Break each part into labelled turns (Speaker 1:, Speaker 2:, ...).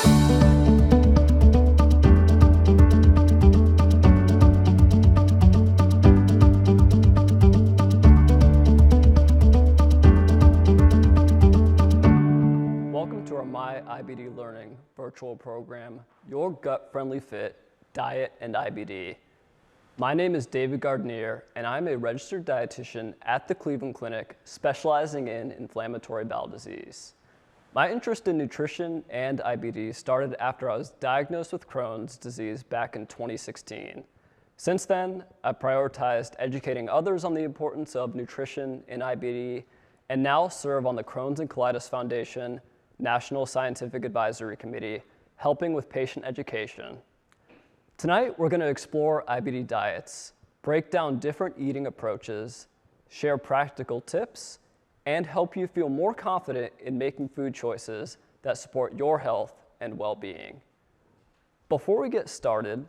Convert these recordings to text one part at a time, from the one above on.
Speaker 1: Welcome to our MyIBD Learning virtual program, Your Gut-Friendly Fit, Diet and IBD. My name is David Gardner, and I'm a registered dietitian at the Cleveland Clinic specializing in inflammatory bowel disease. My interest in nutrition and IBD started after I was diagnosed with Crohn's disease back in 2016. Since then, I've prioritized educating others on the importance of nutrition in IBD, and now serve on the Crohn's and Colitis Foundation National Scientific Advisory Committee, helping with patient education. Tonight, we're going to explore IBD diets, break down different eating approaches, share practical tips, and help you feel more confident in making food choices that support your health and well-being. Before we get started,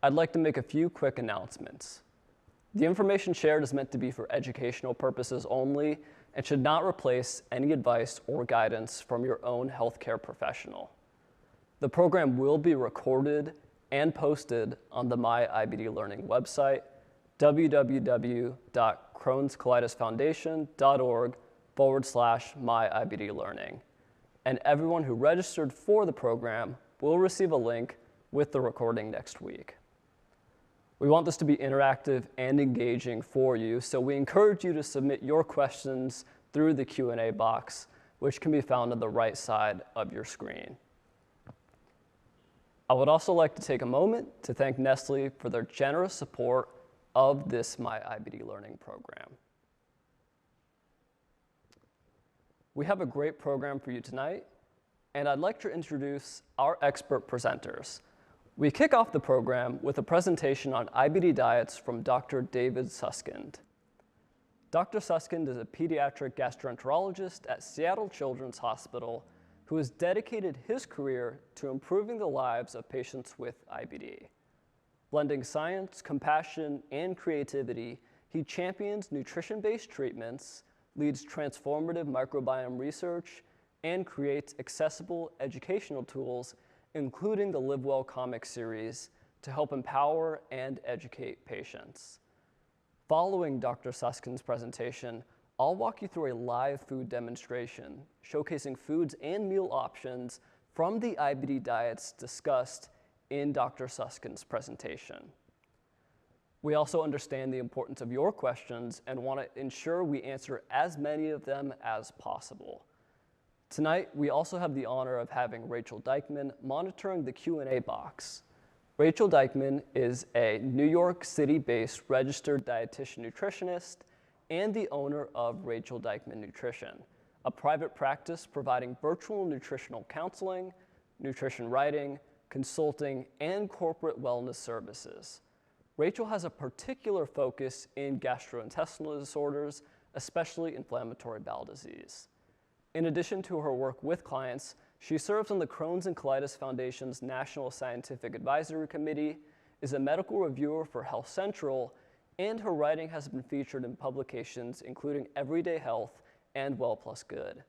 Speaker 1: I'd like to make a few quick announcements. The information shared is meant to be for educational purposes only and should not replace any advice or guidance from your own healthcare professional. The program will be recorded and posted on the MyIBD Learning website, www.crohnscolitisfoundation.org/MyIBD Learning. And everyone who registered for the program will receive a link with the recording next week. We want this to be interactive and engaging for you, so we encourage you to submit your questions through the Q&A box, which can be found on the right side of your screen. I would also like to take a moment to thank Nestle for their generous support of this MyIBD Learning program. We have a great program for you tonight, and I'd like to introduce our expert presenters. We kick off the program with a presentation on IBD diets from Dr. David Suskind. Dr. Suskind is a pediatric gastroenterologist at Seattle Children's Hospital who has dedicated his career to improving the lives of patients with IBD. Blending science, compassion, and creativity, he champions nutrition-based treatments, leads transformative microbiome research, and creates accessible educational tools including the Live Well comic series, to help empower and educate patients. Following Dr. Suskind's presentation, I'll walk you through a live food demonstration showcasing foods and meal options from the IBD diets discussed in Dr. Suskind's presentation. We also understand the importance of your questions and want to ensure we answer as many of them as possible. Tonight, we also have the honor of having Rachel Dykman monitoring the Q&A box. Rachel Dykman is a New York City-based registered dietitian nutritionist and the owner of Rachel Dykman Nutrition, a private practice providing virtual nutritional counseling, nutrition writing, consulting, and corporate wellness services. Rachel has a particular focus in gastrointestinal disorders, especially inflammatory bowel disease. In addition to her work with clients, she serves on the Crohn's and Colitis Foundation's National Scientific Advisory Committee, is a medical reviewer for Health Central, and her writing has been featured in publications including Everyday Health and Well Plus Good.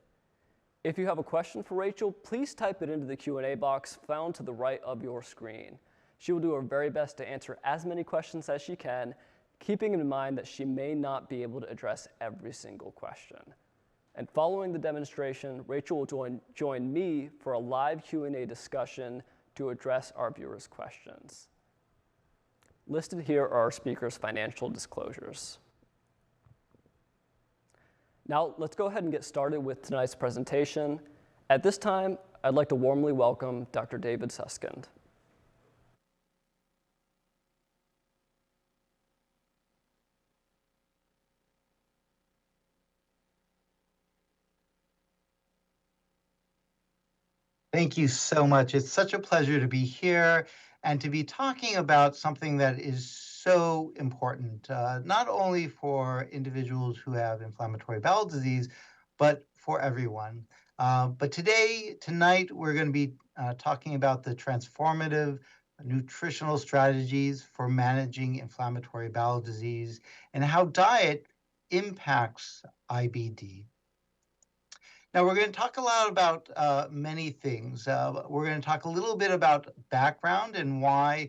Speaker 1: If you have a question for Rachel, please type it into the Q&A box found to the right of your screen. She will do her very best to answer as many questions as she can, keeping in mind that she may not be able to address every single question. And following the demonstration, Rachel will join me for a live Q&A discussion to address our viewers' questions. Listed here are our speakers' financial disclosures. Now, let's go ahead and get started with tonight's presentation. At this time, I'd like to warmly welcome Dr. David Suskind.
Speaker 2: Thank you so much. It's such a pleasure to be here and to be talking about something that is so important, not only for individuals who have inflammatory bowel disease, but for everyone. But tonight, we're going to be talking about the transformative nutritional strategies for managing inflammatory bowel disease and how diet impacts IBD. Now, we're going to talk a lot about many things. We're going to talk a little bit about background and why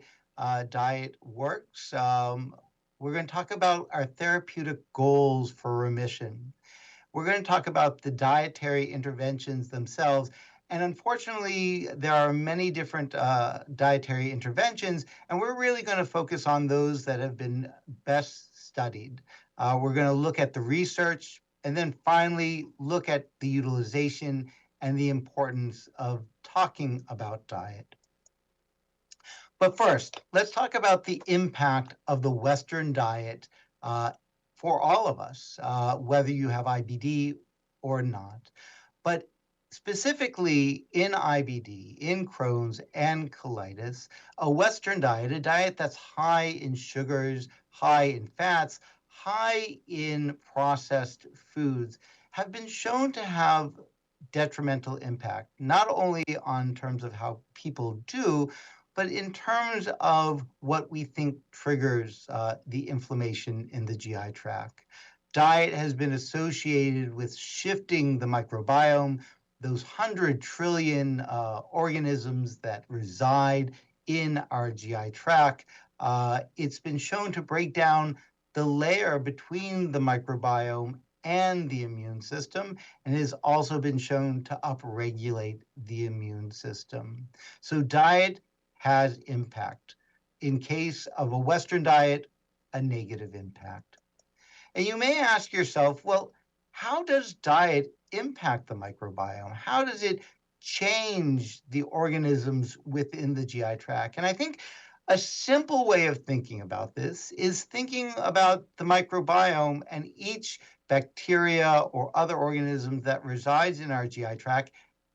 Speaker 2: diet works. We're going to talk about our therapeutic goals for remission. We're going to talk about the dietary interventions themselves. And unfortunately, there are many different dietary interventions, and we're really going to focus on those that have been best studied. We're going to look at the research, and then finally look at the utilization and the importance of talking about diet. But first, let's talk about the impact of the Western diet for all of us, whether you have IBD or not. But specifically in IBD, in Crohn's and colitis, a Western diet, a diet that's high in sugars, high in fats, high in processed foods, have been shown to have detrimental impact, not only on terms of how people do, but in terms of what we think triggers the inflammation in the GI tract. Diet has been associated with shifting the microbiome, those 100 trillion organisms that reside in our GI tract. It's been shown to break down the layer between the microbiome and the immune system, and has also been shown to upregulate the immune system. So diet has impact. In case of a Western diet, a negative impact. And you may ask yourself, well, how does diet impact the microbiome? How does it change the organisms within the GI tract? And I think a simple way of thinking about this is thinking about the microbiome and each bacteria or other organism that resides in our GI tract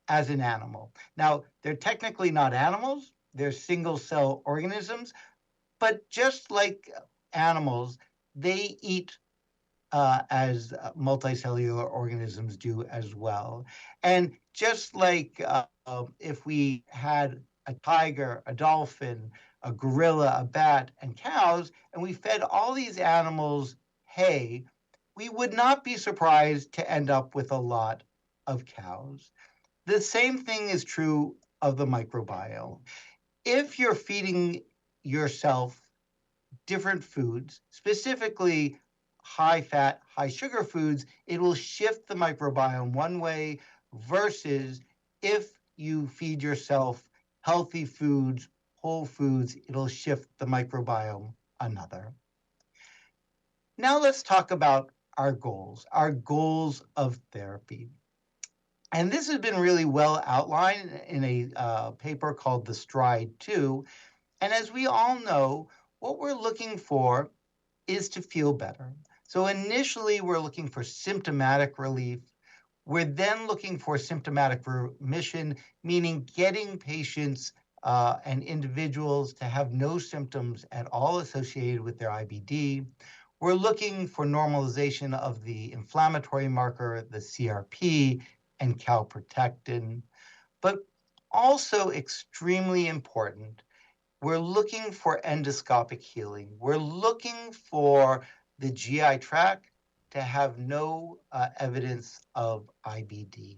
Speaker 2: as an animal. Now, they're technically not animals, they're single cell organisms, but just like animals, they eat as multicellular organisms do as well. And just like if we had a tiger, a dolphin, a gorilla, a bat, and cows, and we fed all these animals hay, we would not be surprised to end up with a lot of cows. The same thing is true of the microbiome. If you're feeding yourself different foods, specifically high fat, high sugar foods, it will shift the microbiome one way versus if you feed yourself healthy foods, whole foods, it'll shift the microbiome another. Now let's talk about our goals of therapy. And this has been really well outlined in a paper called the STRIDE 2. And as we all know, what we're looking for is to feel better. So initially, we're looking for symptomatic relief. We're then looking for symptomatic remission, meaning getting patients and individuals to have no symptoms at all associated with their IBD. We're looking for normalization of the inflammatory marker, the CRP, and calprotectin. But also extremely important, we're looking for endoscopic healing. We're looking for the GI tract to have no evidence of IBD.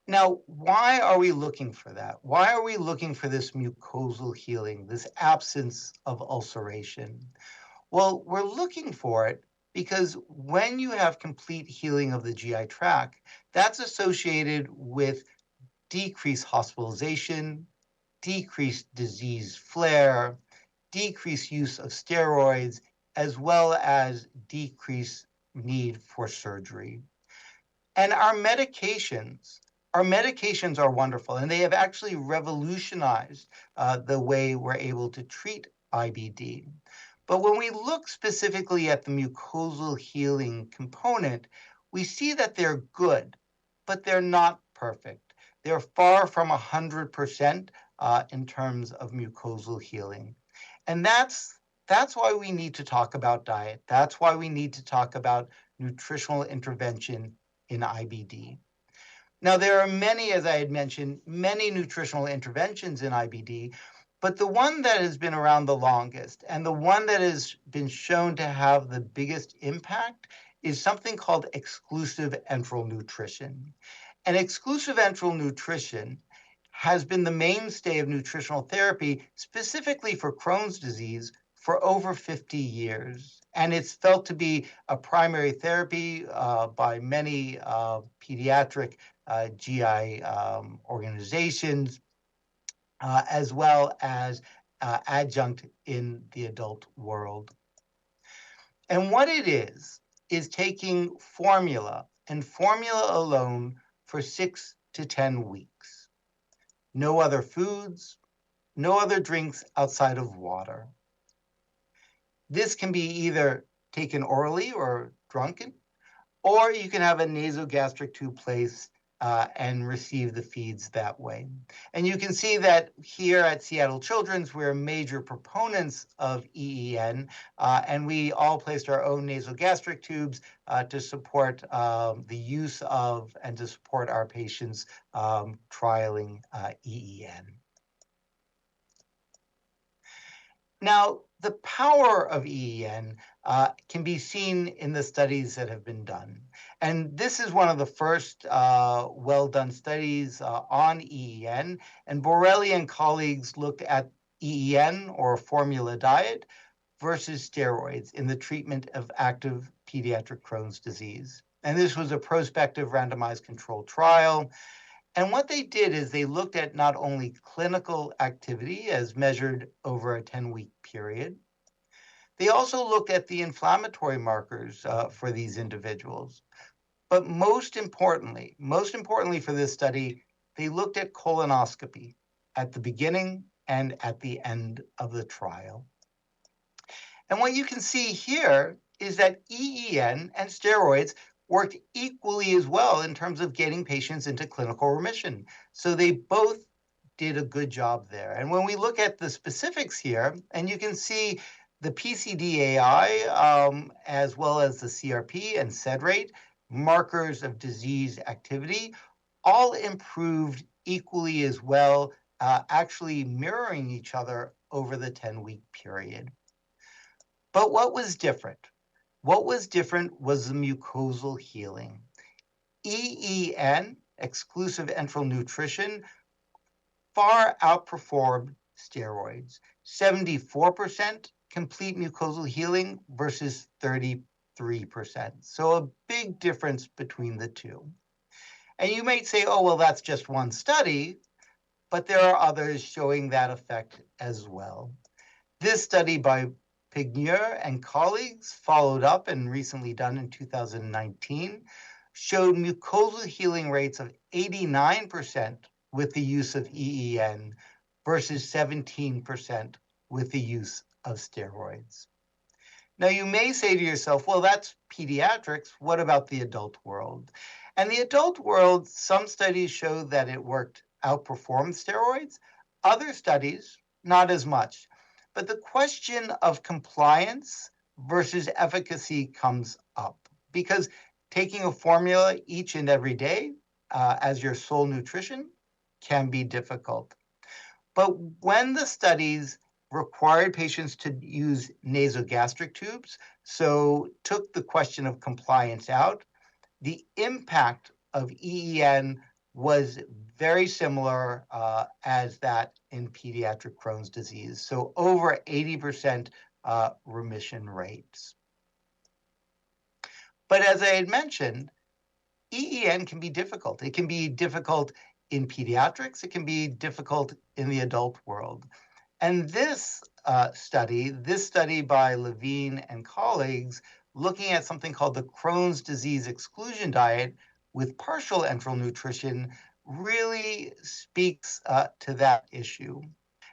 Speaker 2: Now, why are we looking for that? Why are we looking for this mucosal healing, this absence of ulceration? Well, we're looking for it because when you have complete healing of the GI tract, that's associated with decreased hospitalization, decreased disease flare, decreased use of steroids, as well as decreased need for surgery. And our medications are wonderful, and they have actually revolutionized the way we're able to treat IBD. But when we look specifically at the mucosal healing component, we see that they're good, but they're not perfect. They're far from 100% in terms of mucosal healing. And that's why we need to talk about diet. That's why we need to talk about nutritional intervention in IBD. Now, there are many, as I had mentioned, many nutritional interventions in IBD, but the one that has been around the longest and the one that has been shown to have the biggest impact is something called exclusive enteral nutrition. And exclusive enteral nutrition has been the mainstay of nutritional therapy, specifically for Crohn's disease, for over 50 years. And it's felt to be a primary therapy by many pediatric GI organizations, as well as adjunct in the adult world. And what it is taking formula and formula alone for 6 to 10 weeks. No other foods, no other drinks outside of water. This can be either taken orally or drunken, or you can have a nasogastric tube placed and receive the feeds that way. And you can see that here at Seattle Children's, we're major proponents of EEN, and we all placed our own nasogastric tubes to support the use of and to support our patients trialing EEN. Now, the power of EEN can be seen in the studies that have been done. And this is one of the first well-done studies on EEN. And Borelli and colleagues looked at EEN, or formula diet, versus steroids in the treatment of active pediatric Crohn's disease. And this was a prospective randomized controlled trial. And what they did is they looked at not only clinical activity as measured over a 10-week period, they also looked at the inflammatory markers for these individuals. But most importantly for this study, they looked at colonoscopy at the beginning and at the end of the trial. And what you can see here is that EEN and steroids worked equally as well in terms of getting patients into clinical remission. So they both did a good job there. And when we look at the specifics here, and you can see the PCDAI as well as the CRP and SED rate, markers of disease activity, all improved equally as well, actually mirroring each other over the 10-week period. But what was different? What was different was the mucosal healing. EEN, exclusive enteral nutrition, far outperformed steroids. 74% complete mucosal healing versus 33%. So a big difference between the two. And you might say, oh, well, that's just one study, but there are others showing that effect as well. This study by Pigneur and colleagues, followed up and recently done in 2019, showed mucosal healing rates of 89% with the use of EEN versus 17% with the use of steroids. Now, you may say to yourself, well, that's pediatrics. What about the adult world? And the adult world, some studies show that it outperformed steroids. Other studies, not as much. But the question of compliance versus efficacy comes up, because taking a formula each and every day as your sole nutrition can be difficult. But when the studies required patients to use nasogastric tubes, so took the question of compliance out, the impact of EEN was very similar as that in pediatric Crohn's disease. So over 80% remission rates. But as I had mentioned, EEN can be difficult. It can be difficult in pediatrics. It can be difficult in the adult world. And this study by Levine and colleagues, looking at something called the Crohn's disease exclusion diet with partial enteral nutrition, really speaks to that issue.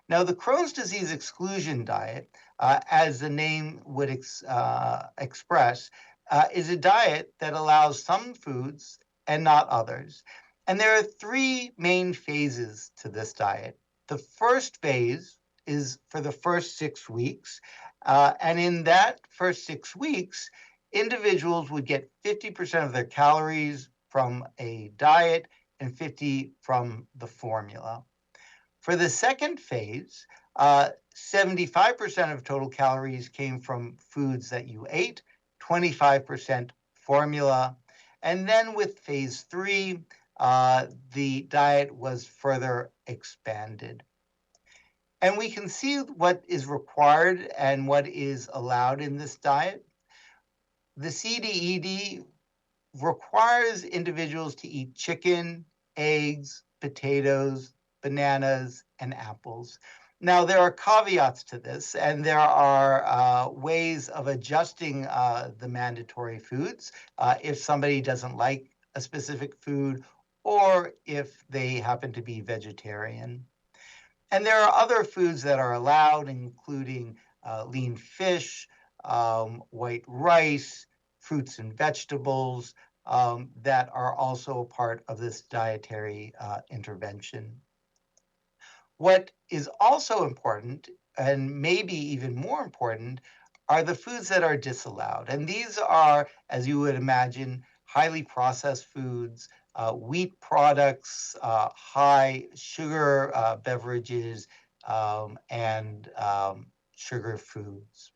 Speaker 2: Now, the Crohn's disease exclusion diet, as the name would express, is a diet that allows some foods and not others. And there are three main phases to this diet. The first phase is for the first 6 weeks. And in that first 6 weeks, individuals would get 50% of their calories from a diet and 50 from the formula. For the second phase, 75% of total calories came from foods that you ate, 25% formula. And then with phase 3, the diet was further expanded. And we can see what is required and what is allowed in this diet. The CDED requires individuals to eat chicken, eggs, potatoes, bananas, and apples. Now, there are caveats to this, and there are ways of adjusting the mandatory foods if somebody doesn't like a specific food or if they happen to be vegetarian. And there are other foods that are allowed, including lean fish, white rice, fruits and vegetables that are also part of this dietary intervention. What is also important, and maybe even more important, are the foods that are disallowed. And these are, as you would imagine, highly processed foods, wheat products, high sugar beverages, and sugar foods.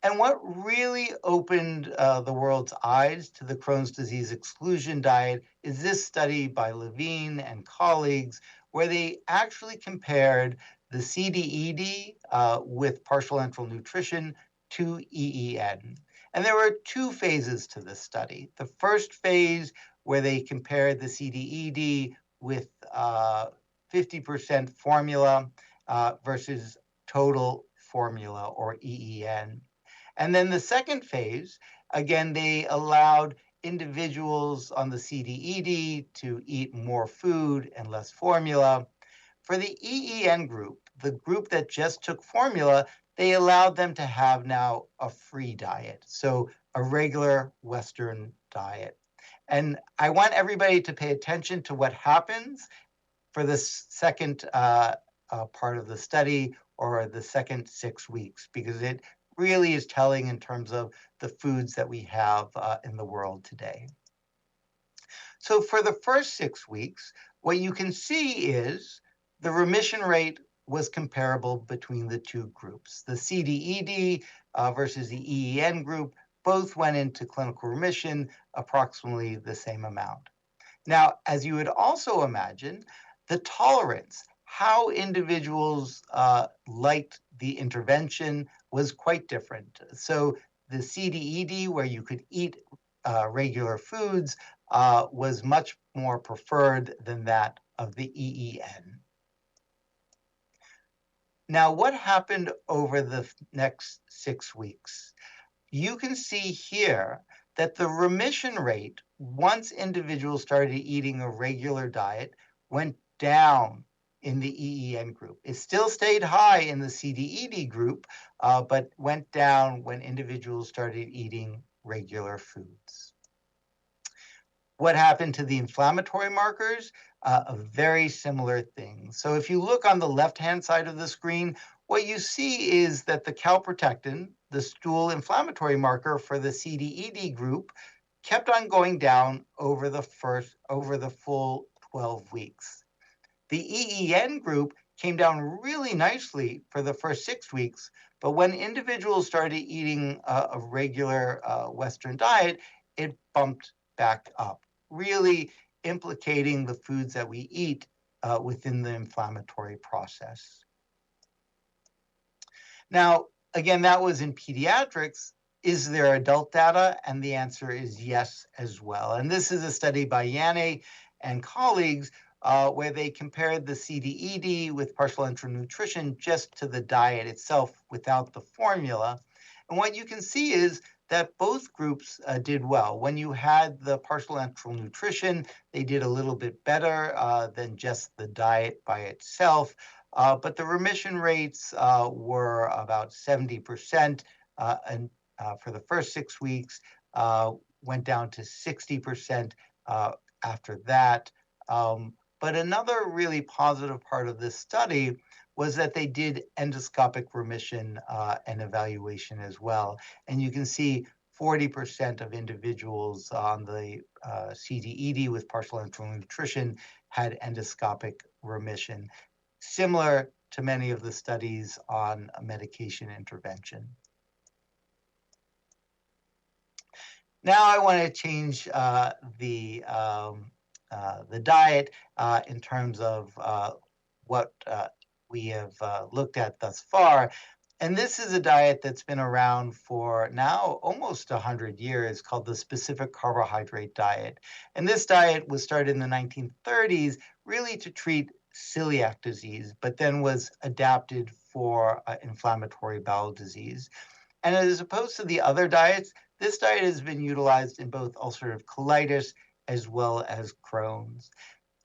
Speaker 2: And what really opened the world's eyes to the Crohn's disease exclusion diet is this study by Levine and colleagues, where they actually compared the CDED with partial enteral nutrition to EEN. And there were two phases to this study. The first phase, where they compared the CDED with 50% formula versus total formula, or EEN. And then the second phase, again, they allowed individuals on the CDED to eat more food and less formula. For the EEN group, the group that just took formula, they allowed them to have now a free diet, so a regular Western diet. And I want everybody to pay attention to what happens for this second part of the study, or the second 6 weeks, because it really is telling in terms of the foods that we have in the world today. So for the first 6 weeks, what you can see is the remission rate was comparable between the two groups. The CDED versus the EEN group both went into clinical remission approximately the same amount. Now, as you would also imagine, the tolerance, how individuals liked the intervention, was quite different. So the CDED, where you could eat regular foods, was much more preferred than that of the EEN. Now, what happened over the next 6 weeks? You can see here that the remission rate, once individuals started eating a regular diet, went down in the EEN group. It still stayed high in the CDED group, but went down when individuals started eating regular foods. What happened to the inflammatory markers? A very similar thing. So if you look on the left-hand side of the screen, what you see is that the calprotectin, the stool inflammatory marker for the CDED group, kept on going down over the full 12 weeks. The EEN group came down really nicely for the first 6 weeks, but when individuals started eating a regular Western diet, it bumped back up, really implicating the foods that we eat within the inflammatory process. Now, again, that was in pediatrics. Is there adult data? And the answer is yes as well. And this is a study by Yanni and colleagues where they compared the CDED with partial enteral nutrition just to the diet itself without the formula. And what you can see is that both groups did well. When you had the partial enteral nutrition, they did a little bit better than just the diet by itself. But the remission rates were about 70%, and for the first 6 weeks, went down to 60% after that. But another really positive part of this study was that they did endoscopic remission and evaluation as well. And you can see 40% of individuals on the CDED with partial enteral nutrition had endoscopic remission, similar to many of the studies on medication intervention. Now I want to change the diet in terms of what we have looked at thus far. And this is a diet that's been around for now almost 100 years called the specific carbohydrate diet. And this diet was started in the 1930s really to treat celiac disease, but then was adapted for inflammatory bowel disease. And as opposed to the other diets, this diet has been utilized in both ulcerative colitis as well as Crohn's.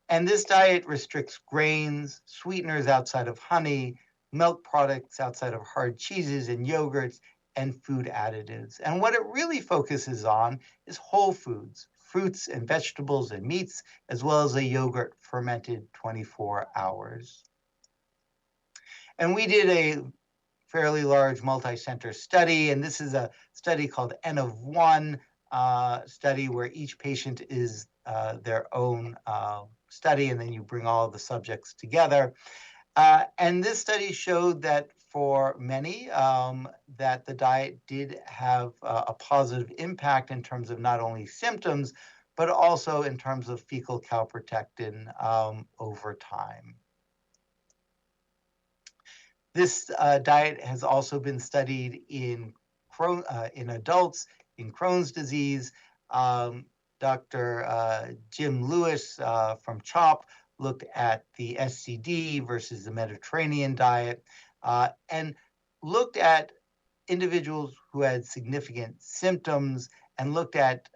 Speaker 2: And this diet restricts grains, sweeteners outside of honey, milk products outside of hard cheeses and yogurts, and food additives. And what it really focuses on is whole foods, fruits and vegetables and meats, as well as a yogurt fermented 24 hours. And we did a fairly large multi-center study, and this is a study called N of 1 study where each patient is their own study, and then you bring all of the subjects together. And this study showed that for many, that the diet did have a positive impact in terms of not only symptoms, but also in terms of fecal calprotectin over time. This diet has also been studied in adults in Crohn's disease. Dr. Jim Lewis from CHOP looked at the SCD versus the Mediterranean diet and looked at individuals who had significant symptoms and looked at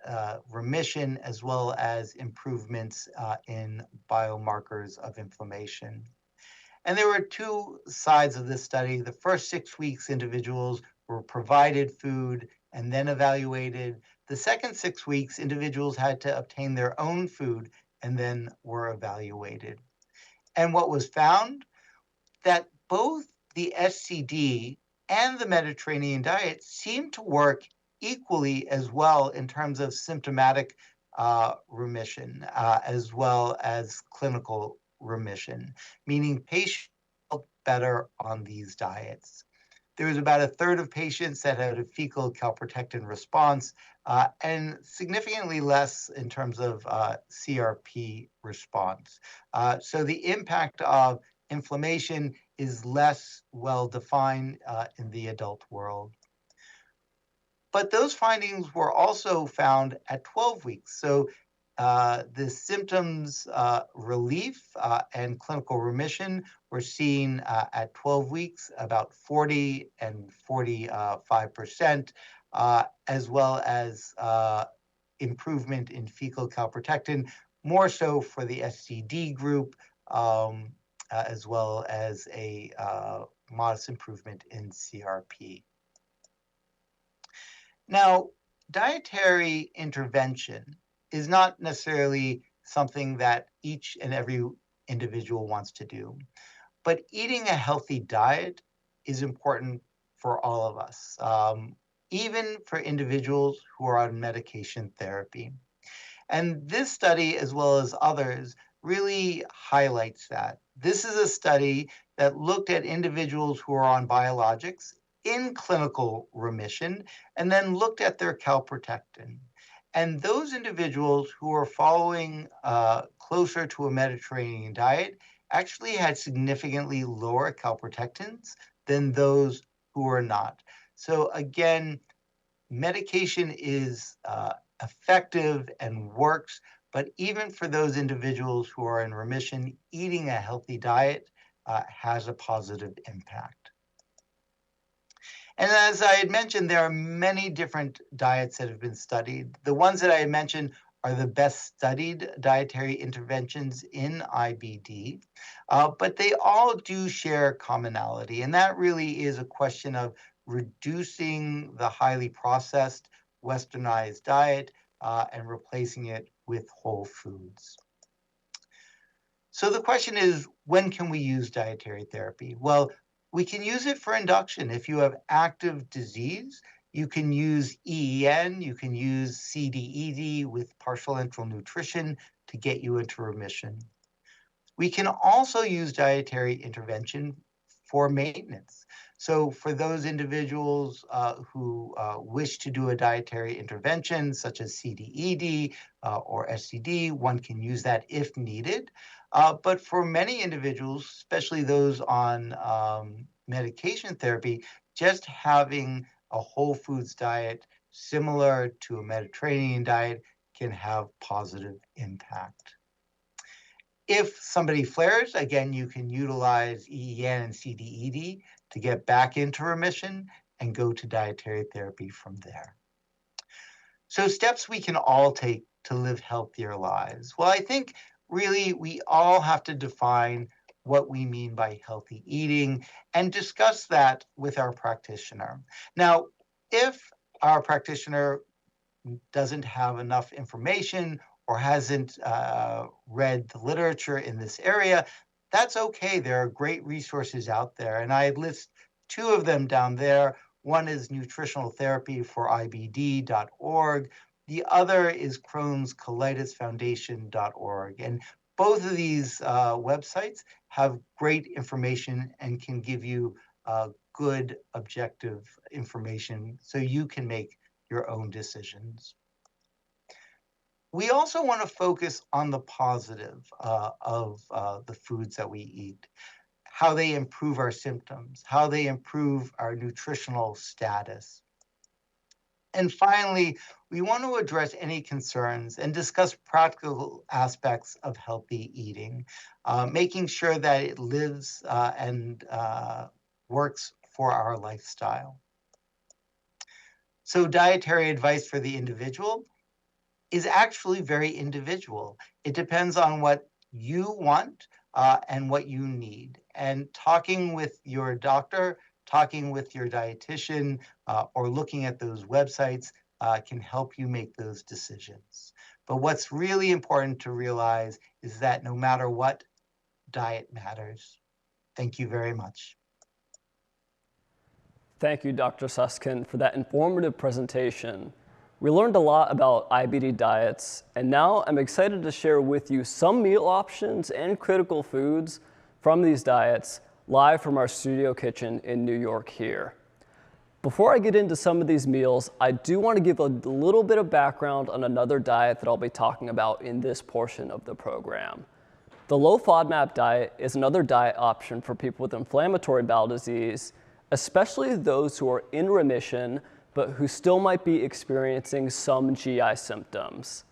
Speaker 2: remission as well as improvements in biomarkers of inflammation. And there were two sides of this study. The first 6 weeks, individuals were provided food and then evaluated. The second 6 weeks, individuals had to obtain their own food and then were evaluated. And what was found? That both the SCD and the Mediterranean diet seemed to work equally as well in terms of symptomatic remission as well as clinical remission, meaning patients felt better on these diets. There was about a third of patients that had a fecal calprotectin response and significantly less in terms of CRP response. So the impact of inflammation is less well defined in the adult world. But those findings were also found at 12 weeks. So the symptoms relief and clinical remission were seen at 12 weeks, about 40 and 45%, as well as improvement in fecal calprotectin, more so for the SCD group, as well as a modest improvement in CRP. Now, dietary intervention is not necessarily something that each and every individual wants to do, but eating a healthy diet is important for all of us, even for individuals who are on medication therapy. And this study, as well as others, really highlights that. This is a study that looked at individuals who are on biologics in clinical remission and then looked at their calprotectin. And those individuals who are following closer to a Mediterranean diet actually had significantly lower calprotectins than those who are not. So again, medication is effective and works, but even for those individuals who are in remission, eating a healthy diet has a positive impact. And as I had mentioned, there are many different diets that have been studied. The ones that I had mentioned are the best studied dietary interventions in IBD, but they all do share commonality. And that really is a question of reducing the highly processed westernized diet and replacing it with whole foods. So the question is, when can we use dietary therapy? Well, we can use it for induction. If you have active disease, you can use EEN, you can use CDED with partial enteral nutrition to get you into remission. We can also use dietary intervention for maintenance. So for those individuals who wish to do a dietary intervention, such as CDED or SCD, one can use that if needed. But for many individuals, especially those on medication therapy, just having a whole foods diet similar to a Mediterranean diet can have positive impact. If somebody flares, again, you can utilize EEN and CDED to get back into remission and go to dietary therapy from there. So steps we can all take to live healthier lives. Well, I think really we all have to define what we mean by healthy eating and discuss that with our practitioner. Now, if our practitioner doesn't have enough information or hasn't read the literature in this area, that's okay. There are great resources out there. And I list two of them down there. One is Nutritional Therapy for IBD.org. The other is Crohn's Colitis Foundation.org. And both of these websites have great information and can give you good, objective information so you can make your own decisions. We also want to focus on the positive of the foods that we eat, how they improve our symptoms, how they improve our nutritional status. And finally, we want to address any concerns and discuss practical aspects of healthy eating, making sure that it lives and works for our lifestyle. So dietary advice for the individual is actually very individual. It depends on what you want and what you need. And talking with your doctor, talking with your dietitian, or looking at those websites can help you make those decisions. But what's really important to realize is that no matter what, diet matters. Thank you very much.
Speaker 1: Thank you, Dr. Susskind, for that informative presentation. We learned a lot about IBD diets, and now I'm excited to share with you some meal options and critical foods from these diets live from our studio kitchen in New York here. Before I get into some of these meals, I do want to give a little bit of background on another diet that I'll be talking about in this portion of the program. The low FODMAP diet is another diet option for people with inflammatory bowel disease, especially those who are in remission but who still might be experiencing some GI symptoms.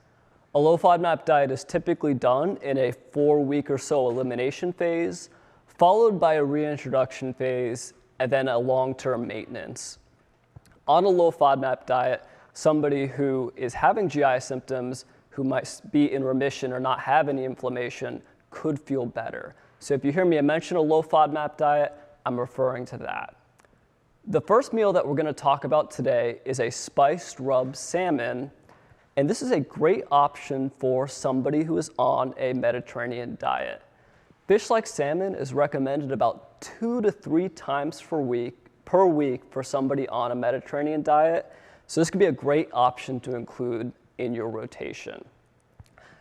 Speaker 1: A low FODMAP diet is typically done in a 4-week or so elimination phase, followed by a reintroduction phase, and then a long-term maintenance. On a low FODMAP diet, somebody who is having GI symptoms, who might be in remission or not have any inflammation, could feel better. So if you hear me mention a low FODMAP diet, I'm referring to that. The first meal that we're going to talk about today is a spiced rub salmon, and this is a great option for somebody who is on a Mediterranean diet. Fish like salmon is recommended about 2 to 3 times per week for somebody on a Mediterranean diet, so this could be a great option to include in your rotation.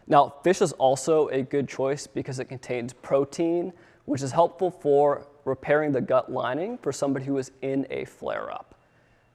Speaker 1: Now, fish is also a good choice because it contains protein, which is helpful for repairing the gut lining for somebody who is in a flare-up.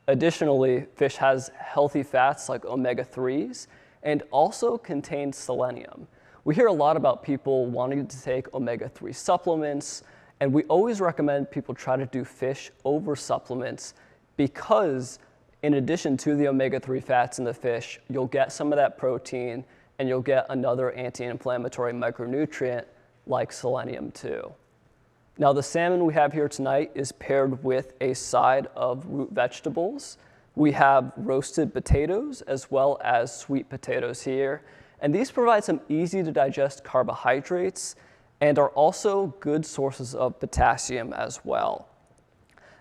Speaker 1: Additionally, fish has healthy fats like omega-3s and also contains selenium. We hear a lot about people wanting to take omega-3 supplements, and we always recommend people try to do fish over supplements because in addition to the omega-3 fats in the fish, you'll get some of that protein and you'll get another anti-inflammatory micronutrient like selenium too. Now the salmon we have here tonight is paired with a side of root vegetables. We have roasted potatoes as well as sweet potatoes here. And these provide some easy to digest carbohydrates and are also good sources of potassium as well.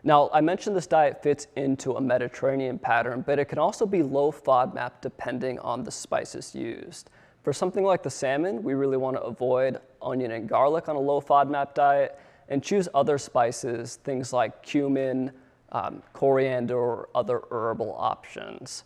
Speaker 1: Now I mentioned this diet fits into a Mediterranean pattern, but it can also be low FODMAP depending on the spices used. For something like the salmon, we really want to avoid onion and garlic on a low FODMAP diet and choose other spices, things like cumin, coriander, or other herbal options.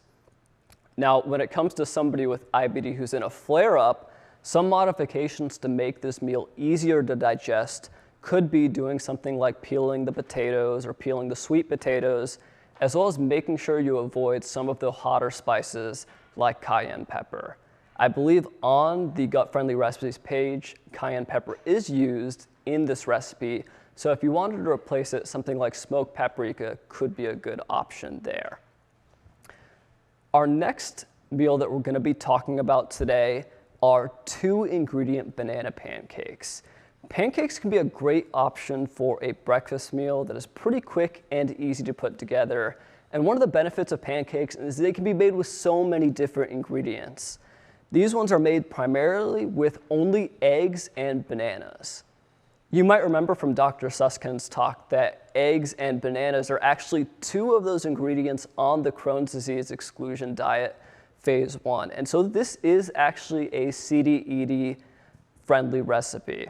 Speaker 1: Now, when it comes to somebody with IBD who's in a flare-up, some modifications to make this meal easier to digest could be doing something like peeling the potatoes or peeling the sweet potatoes, as well as making sure you avoid some of the hotter spices like cayenne pepper. I believe on the Gut Friendly Recipes page, cayenne pepper is used in this recipe, so if you wanted to replace it, something like smoked paprika could be a good option there. Our next meal that we're going to be talking about today are 2-ingredient banana pancakes. Pancakes can be a great option for a breakfast meal that is pretty quick and easy to put together. And one of the benefits of pancakes is they can be made with so many different ingredients. These ones are made primarily with only eggs and bananas. You might remember from Dr. Susskind's talk that eggs and bananas are actually 2 of those ingredients on the Crohn's disease exclusion diet phase 1. And so this is actually a CD/ED friendly recipe.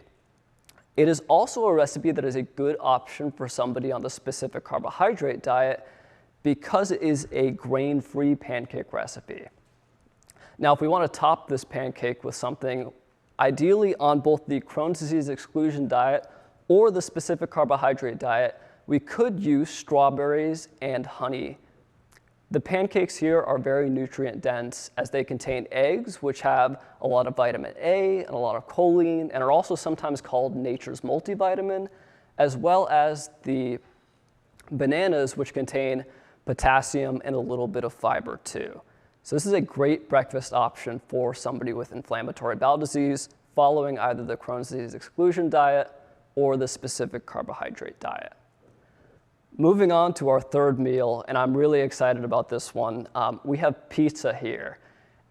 Speaker 1: It is also a recipe that is a good option for somebody on the specific carbohydrate diet because it is a grain-free pancake recipe. Now, if we want to top this pancake with something ideally on both the Crohn's disease exclusion diet or the specific carbohydrate diet, we could use strawberries and honey. The pancakes here are very nutrient dense as they contain eggs, which have a lot of vitamin A and a lot of choline, and are also sometimes called nature's multivitamin, as well as the bananas, which contain potassium and a little bit of fiber too. So this is a great breakfast option for somebody with inflammatory bowel disease following either the Crohn's disease exclusion diet or the specific carbohydrate diet. Moving on to our third meal, and I'm really excited about this one, we have pizza here.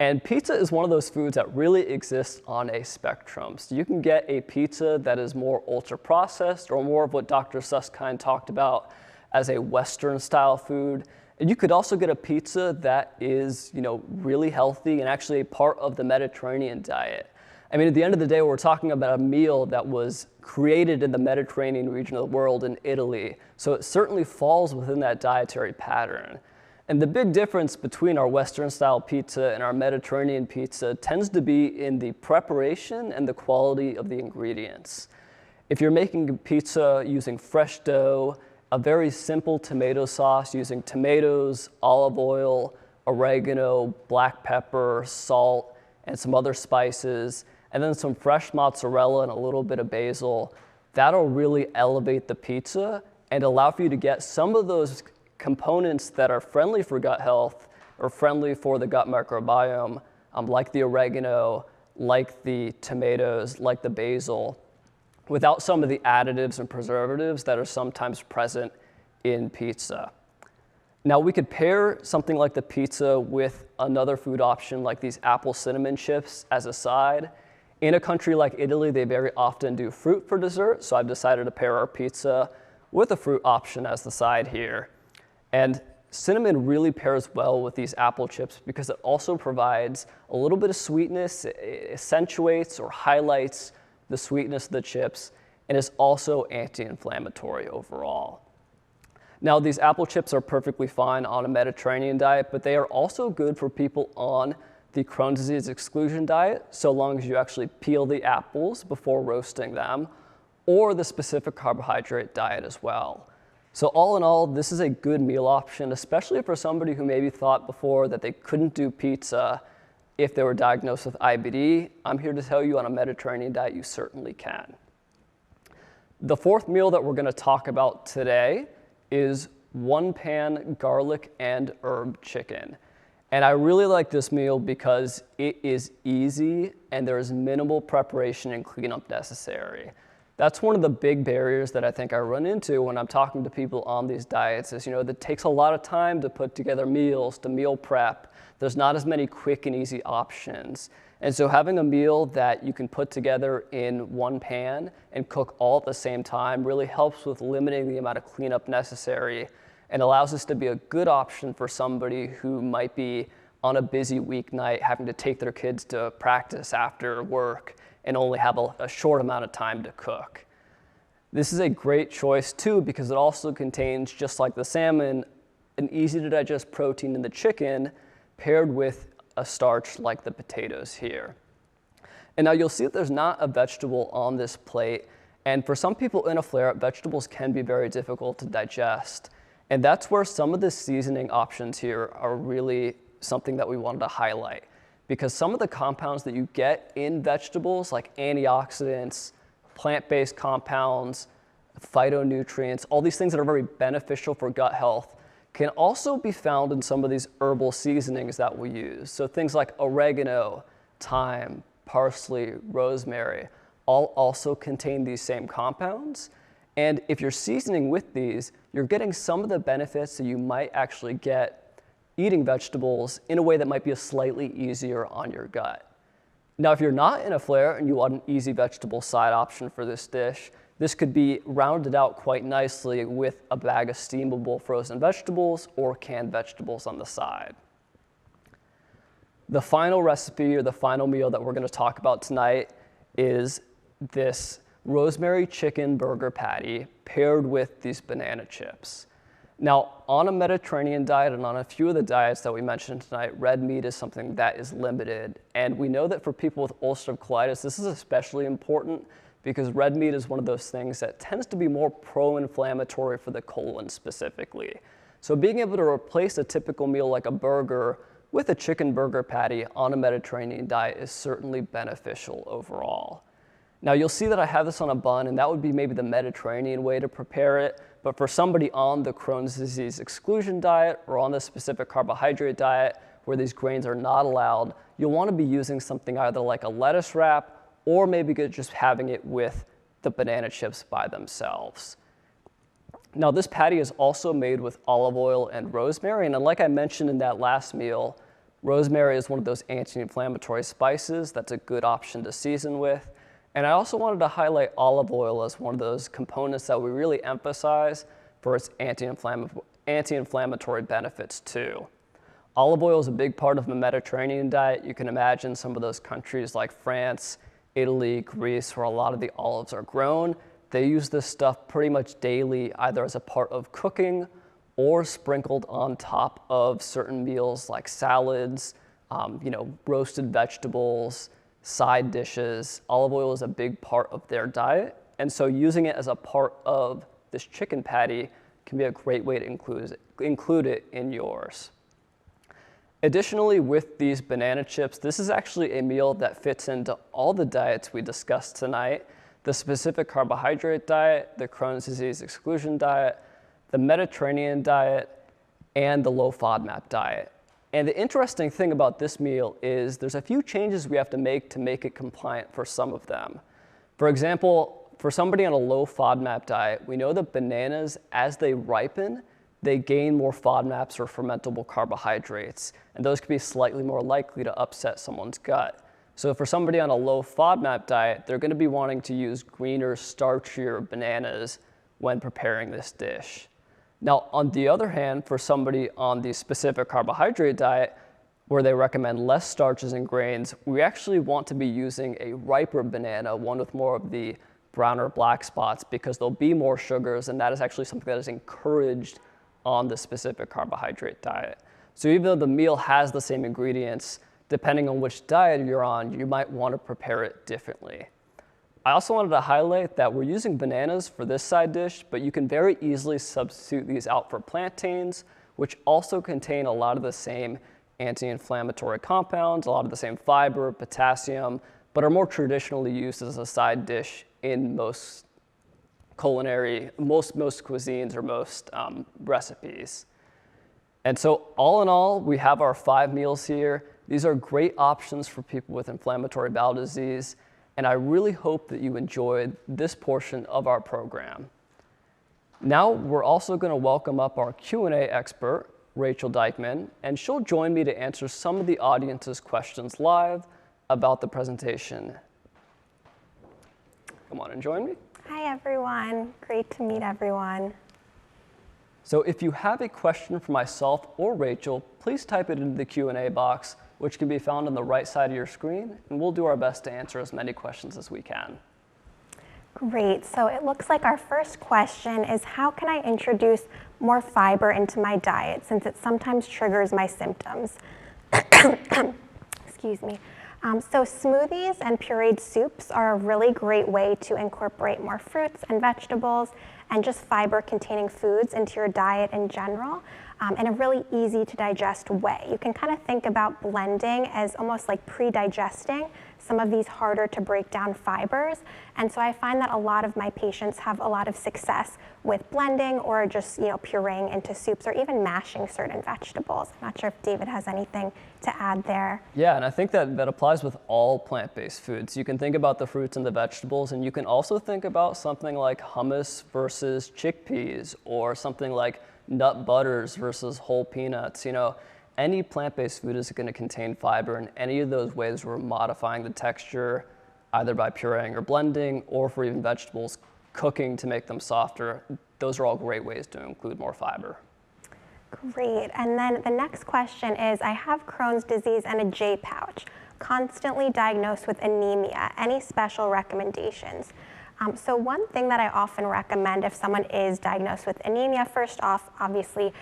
Speaker 1: And pizza is one of those foods that really exists on a spectrum. So you can get a pizza that is more ultra-processed or more of what Dr. Susskind talked about as a Western-style food. And you could also get a pizza that is, really healthy and actually a part of the Mediterranean diet. I mean, at the end of the day, we're talking about a meal that was created in the Mediterranean region of the world in Italy. So it certainly falls within that dietary pattern. And the big difference between our Western-style pizza and our Mediterranean pizza tends to be in the preparation and the quality of the ingredients. If you're making pizza using fresh dough, a very simple tomato sauce using tomatoes, olive oil, oregano, black pepper, salt, and some other spices, and then some fresh mozzarella and a little bit of basil, that'll really elevate the pizza and allow for you to get some of those components that are friendly for gut health or friendly for the gut microbiome, like the oregano, like the tomatoes, like the basil, without some of the additives and preservatives that are sometimes present in pizza. Now, we could pair something like the pizza with another food option like these apple cinnamon chips as a side. In a country like Italy, they very often do fruit for dessert, so I've decided to pair our pizza with a fruit option as the side here. And cinnamon really pairs well with these apple chips because it also provides a little bit of sweetness, it accentuates or highlights the sweetness of the chips, and is also anti-inflammatory overall. Now, these apple chips are perfectly fine on a Mediterranean diet, but they are also good for people on the Crohn's disease exclusion diet, so long as you actually peel the apples before roasting them, or the specific carbohydrate diet as well. So all in all, this is a good meal option, especially for somebody who maybe thought before that they couldn't do pizza if they were diagnosed with IBD. I'm here to tell you on a Mediterranean diet, you certainly can. The fourth meal that we're going to talk about today is one-pan garlic and herb chicken. And I really like this meal because it is easy and there is minimal preparation and cleanup necessary. That's one of the big barriers that I think I run into when I'm talking to people on these diets is, that takes a lot of time to put together meals, to meal prep. There's not as many quick and easy options. And so having a meal that you can put together in one pan and cook all at the same time really helps with limiting the amount of cleanup necessary and allows us to be a good option for somebody who might be on a busy weeknight having to take their kids to practice after work and only have a short amount of time to cook. This is a great choice too because it also contains, just like the salmon, an easy to digest protein in the chicken paired with a starch like the potatoes here. And now you'll see that there's not a vegetable on this plate, And for some people in a flare-up, vegetables can be very difficult to digest. And that's where some of the seasoning options here are really something that we wanted to highlight. Because some of the compounds that you get in vegetables, like antioxidants, plant-based compounds, phytonutrients, all these things that are very beneficial for gut health, can also be found in some of these herbal seasonings that we use. So things like oregano, thyme, parsley, rosemary, all also contain these same compounds. And if you're seasoning with these, you're getting some of the benefits that you might actually get eating vegetables in a way that might be slightly easier on your gut. Now, if you're not in a flare and you want an easy vegetable side option for this dish, this could be rounded out quite nicely with a bag of steamable frozen vegetables or canned vegetables on the side. The final recipe or the final meal that we're going to talk about tonight is this rosemary chicken burger patty paired with these banana chips. Now, on a Mediterranean diet and on a few of the diets that we mentioned tonight, red meat is something that is limited. And we know that for people with ulcerative colitis, this is especially important because red meat is one of those things that tends to be more pro-inflammatory for the colon specifically. So being able to replace a typical meal like a burger with a chicken burger patty on a Mediterranean diet is certainly beneficial overall. Now you'll see that I have this on a bun, and that would be maybe the Mediterranean way to prepare it. But for somebody on the Crohn's disease exclusion diet or on the specific carbohydrate diet where these grains are not allowed, you'll want to be using something either like a lettuce wrap or maybe just having it with the banana chips by themselves. Now this patty is also made with olive oil and rosemary, and like I mentioned in that last meal, rosemary is one of those anti-inflammatory spices that's a good option to season with. And I also wanted to highlight olive oil as one of those components that we really emphasize for its anti-inflammatory benefits too. Olive oil is a big part of the Mediterranean diet. You can imagine some of those countries like France, Italy, Greece, where a lot of the olives are grown. They use this stuff pretty much daily, either as a part of cooking or sprinkled on top of certain meals like salads, roasted vegetables, side dishes. Olive oil is a big part of their diet, and so using it as a part of this chicken patty can be a great way to include it in yours. Additionally, with these banana chips, this is actually a meal that fits into all the diets we discussed tonight: the specific carbohydrate diet, the Crohn's disease exclusion diet, the Mediterranean diet, and the low FODMAP diet. And the interesting thing about this meal is there's a few changes we have to make it compliant for some of them. For example, for somebody on a low FODMAP diet, we know that bananas, as they ripen, they gain more FODMAPs or fermentable carbohydrates, and those could be slightly more likely to upset someone's gut. So for somebody on a low FODMAP diet, they're going to be wanting to use greener, starchier bananas when preparing this dish. Now, on the other hand, for somebody on the specific carbohydrate diet, where they recommend less starches and grains, we actually want to be using a riper banana, one with more of the brown or black spots, because there'll be more sugars, and that is actually something that is encouraged on the specific carbohydrate diet. So even though the meal has the same ingredients, depending on which diet you're on, you might want to prepare it differently. I also wanted to highlight that we're using bananas for this side dish, but you can very easily substitute these out for plantains, which also contain a lot of the same anti-inflammatory compounds, a lot of the same fiber, potassium, but are more traditionally used as a side dish in most cuisines or most recipes. And so all in all, we have our 5 meals here. These are great options for people with inflammatory bowel disease, and I really hope that you enjoyed this portion of our program. Now we're also going to welcome up our Q&A expert, Rachel Dykman, and she'll join me to answer some of the audience's questions live about the presentation. Come on and join me.
Speaker 3: Hi everyone, great to meet everyone.
Speaker 1: So if you have a question for myself or Rachel, please type it into the Q&A box, which can be found on the right side of your screen, and we'll do our best to answer as many questions as we can.
Speaker 3: Great, so it looks like our first question is, how can I introduce more fiber into my diet since it sometimes triggers my symptoms? Excuse me. So smoothies and pureed soups are a really great way to incorporate more fruits and vegetables and just fiber-containing foods into your diet in general, in a really easy to digest way. You can kind of think about blending as almost like pre-digesting some of these harder to break down fibers. And so I find that a lot of my patients have a lot of success with blending or just, pureeing into soups or even mashing certain vegetables. I'm not sure if David has anything to add there.
Speaker 1: Yeah, and I think that applies with all plant-based foods. You can think about the fruits and the vegetables, and you can also think about something like hummus versus chickpeas, or something like nut butters versus whole peanuts. Any plant-based food is going to contain fiber, and any of those ways we're modifying the texture, either by pureeing or blending, or for even vegetables, cooking to make them softer. Those are all great ways to include more fiber.
Speaker 3: Great. And then the next question is, I have Crohn's disease and a J pouch, constantly diagnosed with anemia. Any special recommendations? So one thing that I often recommend if someone is diagnosed with anemia, first off, obviously,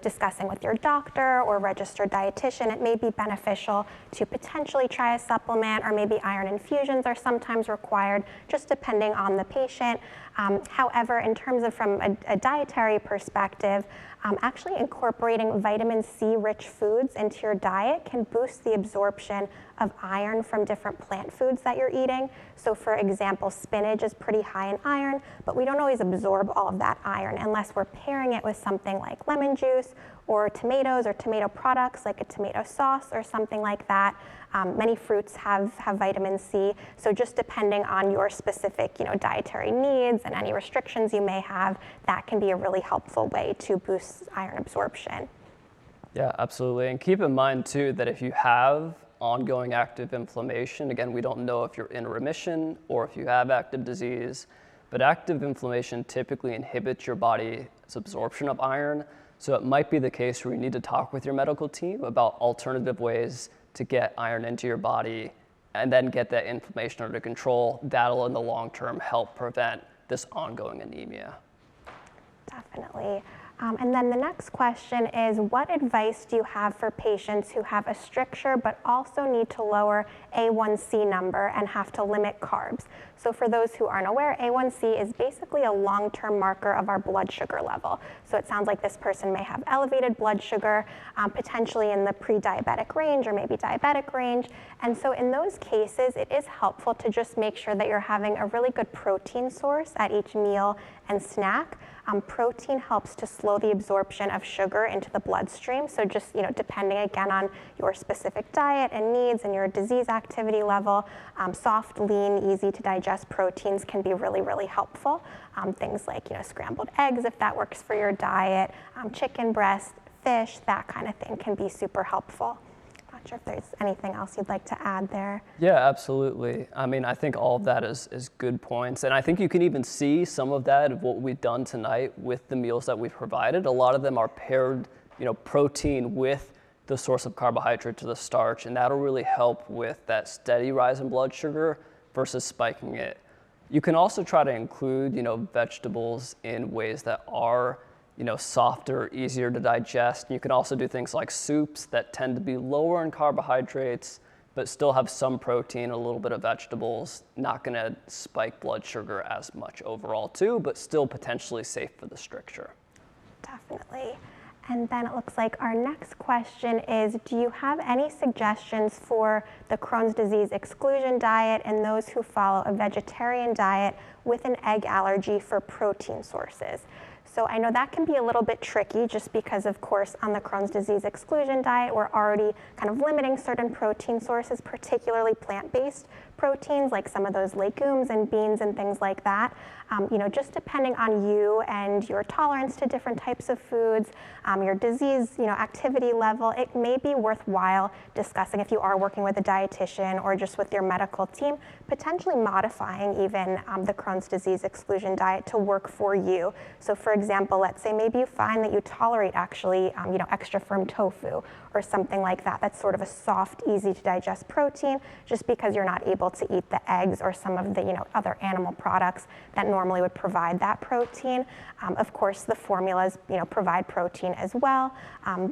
Speaker 3: discussing with your doctor or registered dietitian, it may be beneficial to potentially try a supplement, or maybe iron infusions are sometimes required, just depending on the patient. However, in terms of from a dietary perspective, actually incorporating vitamin C rich foods into your diet can boost the absorption of iron from different plant foods that you're eating. So for example, spinach is pretty high in iron, but we don't always absorb all of that iron unless we're pairing it with something like lemon juice or tomatoes or tomato products like a tomato sauce or something like that. Many fruits have vitamin C, so just depending on your specific dietary needs and any restrictions you may have, that can be a really helpful way to boost iron absorption.
Speaker 1: Yeah, absolutely. And keep in mind too that if you have ongoing active inflammation, again, we don't know if you're in remission or if you have active disease, but active inflammation typically inhibits your body's absorption of iron. So it might be the case where you need to talk with your medical team about alternative ways to get iron into your body and then get that inflammation under control. That'll in the long term help prevent this ongoing anemia.
Speaker 3: Definitely. And then the next question is, what advice do you have for patients who have a stricture but also need to lower A1C number and have to limit carbs? So for those who aren't aware, A1C is basically a long-term marker of our blood sugar level. So it sounds like this person may have elevated blood sugar, potentially in the pre-diabetic range or maybe diabetic range. And so in those cases, it is helpful to just make sure that you're having a really good protein source at each meal and snack. Protein helps to slow the absorption of sugar into the bloodstream. So just, depending again on your specific diet and needs and your disease activity level, soft, lean, easy to digest proteins can be really, really helpful. Things like, scrambled eggs, if that works for your diet, chicken breast, fish, that kind of thing can be super helpful. Not sure if there's anything else you'd like to add there.
Speaker 1: Yeah, absolutely. I think all of that is good points. And I think you can even see some of that of what we've done tonight with the meals that we've provided. A lot of them are paired, protein with the source of carbohydrate to the starch, and that'll really help with that steady rise in blood sugar versus spiking it. You can also try to include, vegetables in ways that are softer, easier to digest. You can also do things like soups that tend to be lower in carbohydrates, but still have some protein, a little bit of vegetables, not gonna spike blood sugar as much overall too, but still potentially safe for the stricture.
Speaker 3: Definitely. And then it looks like our next question is, do you have any suggestions for the Crohn's disease exclusion diet and those who follow a vegetarian diet with an egg allergy for protein sources? So I know that can be a little bit tricky just because, of course, on the Crohn's disease exclusion diet, we're already kind of limiting certain protein sources, particularly plant-based proteins, like some of those legumes and beans and things like that. Just depending on you and your tolerance to different types of foods, your disease, activity level, it may be worthwhile discussing if you are working with a dietitian or just with your medical team, potentially modifying even the Crohn's disease exclusion diet to work for you. So for example, let's say maybe you find that you tolerate actually, extra firm tofu or something like that. That's sort of a soft, easy to digest protein, just because you're not able able to eat the eggs or some of the other animal products that normally would provide that protein. Of course, the formulas provide protein as well.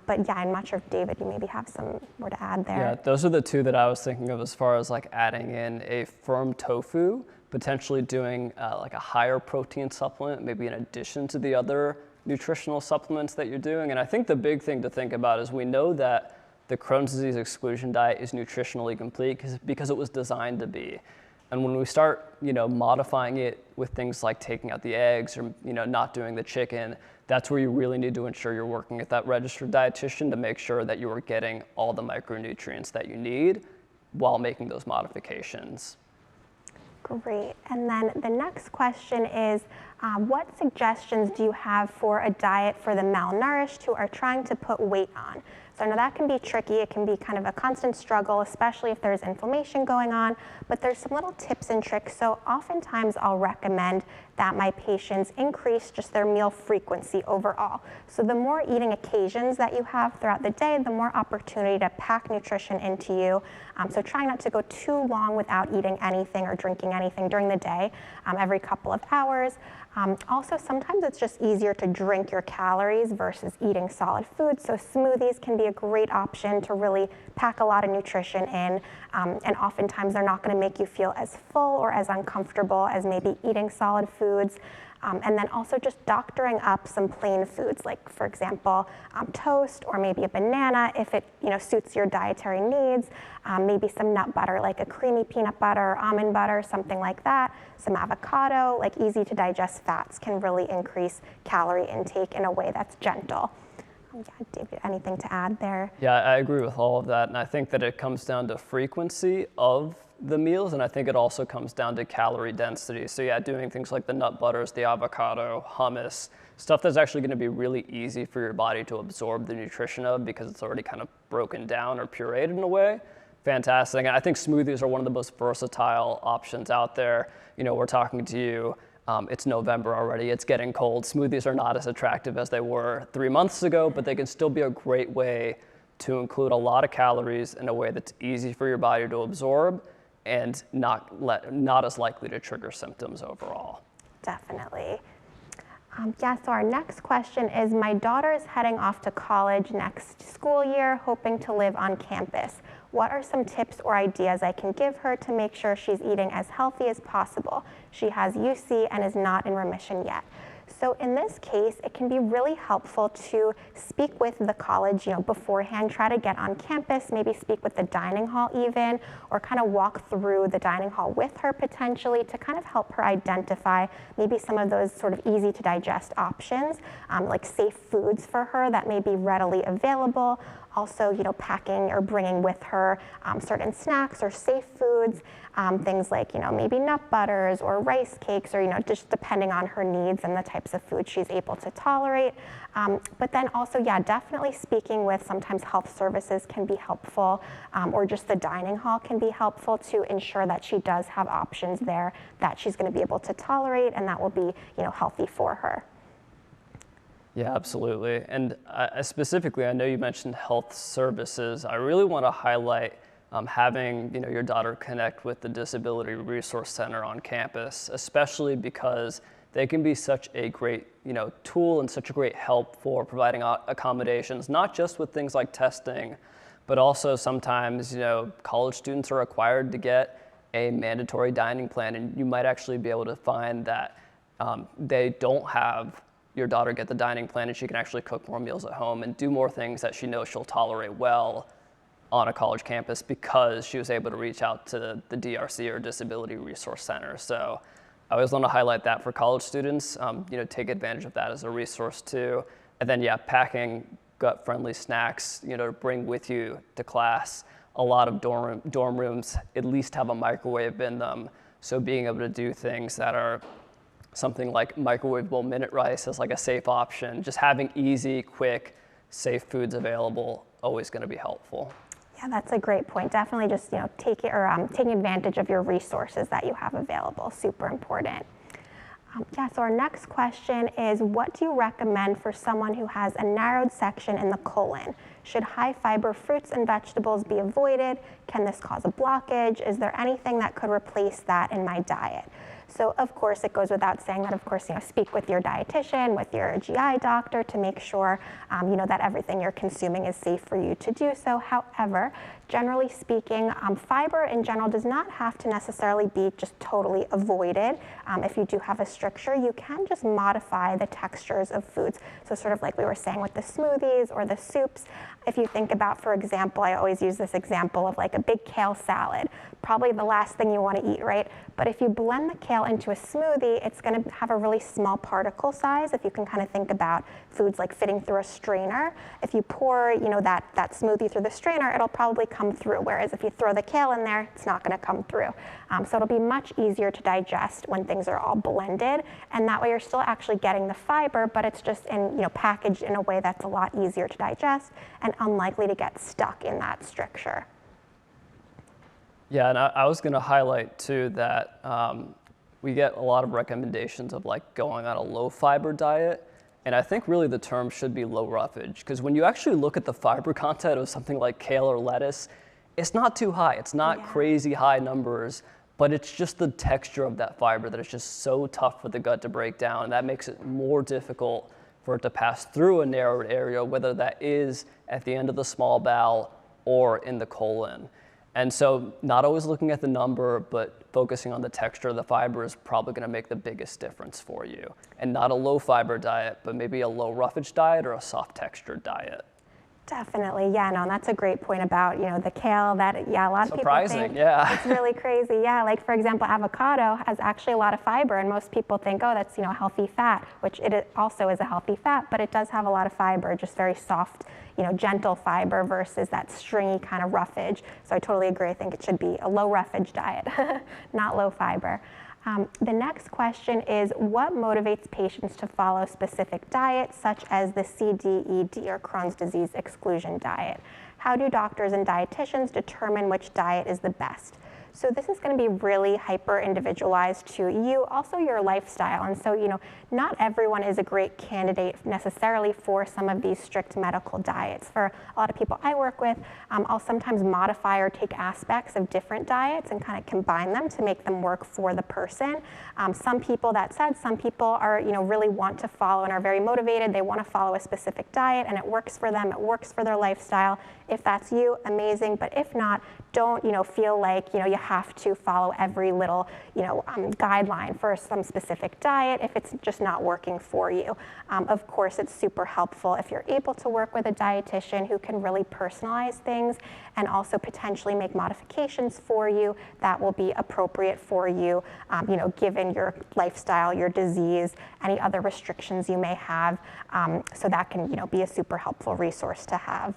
Speaker 3: But yeah, I'm not sure if David, you maybe have some more to add there.
Speaker 1: Yeah, those are the two that I was thinking of as far as like adding in a firm tofu, potentially doing like a higher protein supplement, maybe in addition to the other nutritional supplements that you're doing. And I think the big thing to think about is we know that the Crohn's disease exclusion diet is nutritionally complete because it was designed to be. And when we start, modifying it with things like taking out the eggs or, not doing the chicken, that's where you really need to ensure you're working with that registered dietitian to make sure that you are getting all the micronutrients that you need while making those modifications.
Speaker 3: Great. And then the next question is, what suggestions do you have for a diet for the malnourished who are trying to put weight on? So I know that can be tricky. It can be kind of a constant struggle, especially if there's inflammation going on, but there's some little tips and tricks. So oftentimes I'll recommend that my patients increase just their meal frequency overall. So the more eating occasions that you have throughout the day, the more opportunity to pack nutrition into you. So trying not to go too long without eating anything or drinking anything during the day, every couple of hours. Also, sometimes it's just easier to drink your calories versus eating solid food. So smoothies can be a great option to really pack a lot of nutrition in. And oftentimes they're not going to make you feel as full or as uncomfortable as maybe eating solid foods. And then also just doctoring up some plain foods, like for example, toast or maybe a banana if it suits your dietary needs. Maybe some nut butter, like a creamy peanut butter, almond butter, something like that. Some avocado, like easy to digest fats can really increase calorie intake in a way that's gentle. Yeah, David, anything to add there?
Speaker 1: Yeah, I agree with all of that. And I think that it comes down to frequency of the meals, and I think it also comes down to calorie density. So yeah, doing things like the nut butters, the avocado, hummus, stuff that's actually going to be really easy for your body to absorb the nutrition of because it's already kind of broken down or pureed in a way. Fantastic. And I think smoothies are one of the most versatile options out there. We're talking to you. It's November already. It's getting cold. Smoothies are not as attractive as they were 3 months ago, but they can still be a great way to include a lot of calories in a way that's easy for your body to absorb and not as likely to trigger symptoms overall.
Speaker 3: Definitely. So our next question is, my daughter is heading off to college next school year, hoping to live on campus. What are some tips or ideas I can give her to make sure she's eating as healthy as possible? She has UC and is not in remission yet. So in this case, it can be really helpful to speak with the college, beforehand, try to get on campus, maybe speak with the dining hall even, or kind of walk through the dining hall with her potentially to kind of help her identify maybe some of those sort of easy to digest options, like safe foods for her that may be readily available. Also, packing or bringing with her certain snacks or safe foods, things like, maybe nut butters or rice cakes or, just depending on her needs and the types of food she's able to tolerate. But then also, definitely speaking with sometimes health services can be helpful, or just the dining hall can be helpful to ensure that she does have options there that she's going to be able to tolerate and that will be, healthy for her.
Speaker 1: Yeah, absolutely. And specifically, I know you mentioned health services. I really want to highlight having your daughter connect with the Disability Resource Center on campus, especially because they can be such a great tool and such a great help for providing accommodations, not just with things like testing, but also sometimes college students are required to get a mandatory dining plan, and you might actually be able to find that they don't have your daughter get the dining plan and she can actually cook more meals at home and do more things that she knows she'll tolerate well on a college campus because she was able to reach out to the DRC or Disability Resource Center. So I always want to highlight that for college students, take advantage of that as a resource too. And then packing gut-friendly snacks, to bring with you to class. A lot of dorm rooms at least have a microwave in them. So being able to do things that are something like microwavable minute rice as like a safe option, just having easy, quick, safe foods available, always going to be helpful.
Speaker 3: Yeah, that's a great point. Definitely just taking advantage of your resources that you have available. Super important. Yeah, so our next question is, what do you recommend for someone who has a narrowed section in the colon? Should high fiber fruits and vegetables be avoided? Can this cause a blockage? Is there anything that could replace that in my diet? So of course, it goes without saying that, of course, speak with your dietitian, with your GI doctor to make sure, that everything you're consuming is safe for you to do so. However, generally speaking, fiber in general does not have to necessarily be just totally avoided. If you do have a stricture, you can just modify the textures of foods. So sort of like we were saying with the smoothies or the soups, if you think about, for example, I always use this example of like a big kale salad, probably the last thing you want to eat, right? But if you blend the kale into a smoothie, it's going to have a really small particle size. If you can kind of think about foods like fitting through a strainer, if you pour, that smoothie through the strainer, it'll probably come through. Whereas if you throw the kale in there, it's not going to come through. So it'll be much easier to digest when things are all blended, and that way you're still actually getting the fiber, but it's just packaged in a way that's a lot easier to digest and unlikely to get stuck in that stricture.
Speaker 1: Yeah, and I was going to highlight too that we get a lot of recommendations of like going on a low fiber diet. And I think really the term should be low roughage, because when you actually look at the fiber content of something like kale or lettuce, it's not too high. It's not crazy high numbers, but it's just the texture of that fiber that is just so tough for the gut to break down. And that makes it more difficult for it to pass through a narrowed area, whether that is at the end of the small bowel or in the colon. And so not always looking at the number, but focusing on the texture of the fiber is probably going to make the biggest difference for you. And not a low fiber diet, but maybe a low roughage diet or a soft textured diet.
Speaker 3: Definitely, yeah, no, that's a great point about, the kale, a lot of people think it's really crazy. Yeah, like for example, avocado has actually a lot of fiber, and most people think, oh, that's, healthy fat, which it also is a healthy fat, but it does have a lot of fiber, just very soft, gentle fiber versus that stringy kind of roughage. So I totally agree. I think it should be a low roughage diet, not low fiber. The next question is, what motivates patients to follow specific diets, such as the CDED or Crohn's disease exclusion diet? How do doctors and dietitians determine which diet is the best? So this is going to be really hyper individualized to you, also your lifestyle. And so, not everyone is a great candidate necessarily for some of these strict medical diets. For a lot of people I work with, I'll sometimes modify or take aspects of different diets and kind of combine them to make them work for the person. Some people are, really want to follow and are very motivated. They want to follow a specific diet and it works for them. It works for their lifestyle. If that's you, amazing. But if not, don't, feel like, you have to follow every little, guideline for some specific diet if it's just not working for you. Of course, it's super helpful if you're able to work with a dietitian who can really personalize things and also potentially make modifications for you that will be appropriate for you, given your lifestyle, your disease, any other restrictions you may have. So that can, be a super helpful resource to have.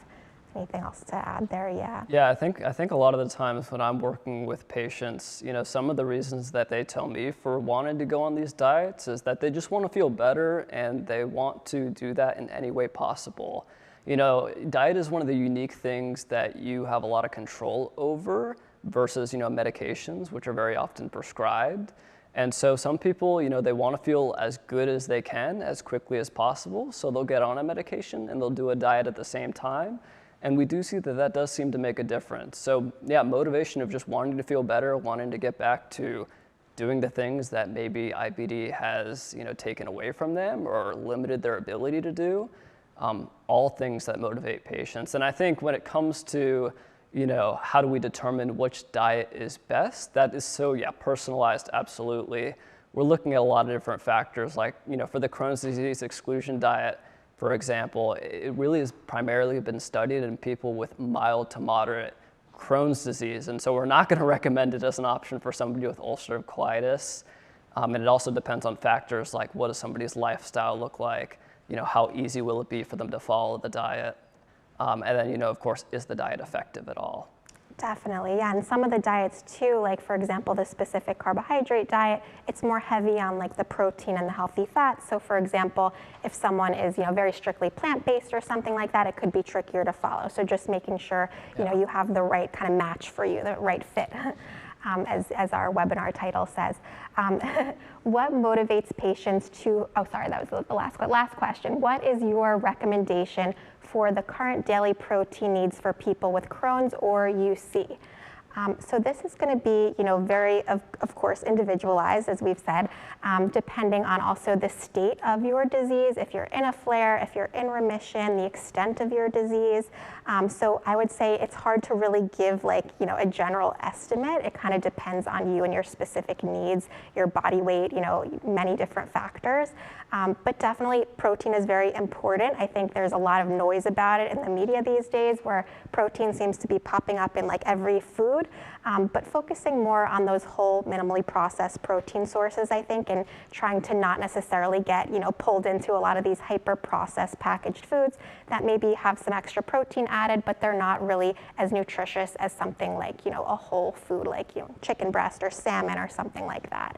Speaker 3: Anything else to add there? Yeah.
Speaker 1: Yeah, I think a lot of the times when I'm working with patients, some of the reasons that they tell me for wanting to go on these diets is that they just want to feel better and they want to do that in any way possible. Diet is one of the unique things that you have a lot of control over versus, medications, which are very often prescribed. And so some people, they want to feel as good as they can as quickly as possible. So they'll get on a medication and they'll do a diet at the same time. And we do see that does seem to make a difference. So yeah, motivation of just wanting to feel better, wanting to get back to doing the things that maybe IBD has, taken away from them or limited their ability to do, all things that motivate patients. And I think when it comes to, how do we determine which diet is best, that is so, personalized, absolutely. We're looking at a lot of different factors, like, for the Crohn's disease exclusion diet, for example, it really has primarily been studied in people with mild to moderate Crohn's disease. And so we're not going to recommend it as an option for somebody with ulcerative colitis. And it also depends on factors like what does somebody's lifestyle look like, how easy will it be for them to follow the diet? And then, of course, is the diet effective at all?
Speaker 3: Definitely, yeah, and some of the diets too, like for example, the specific carbohydrate diet, it's more heavy on like the protein and the healthy fats. So for example, if someone is, very strictly plant-based or something like that, it could be trickier to follow. So just making sure, you have the right kind of match for you, the right fit. as our webinar title says. What motivates patients to, oh sorry, that was the last question. What is your recommendation for the current daily protein needs for people with Crohn's or UC? So this is going to be, very, of course, individualized, as we've said, depending on also the state of your disease, if you're in a flare, if you're in remission, the extent of your disease. So I would say it's hard to really give a general estimate. It kind of depends on you and your specific needs, your body weight, many different factors. But definitely protein is very important. I think there's a lot of noise about it in the media these days where protein seems to be popping up in every food. But focusing more on those whole minimally processed protein sources, I think, and trying to not necessarily get, pulled into a lot of these hyper processed packaged foods that maybe have some extra protein added, but they're not really as nutritious as something like, a whole food like, chicken breast or salmon or something like that.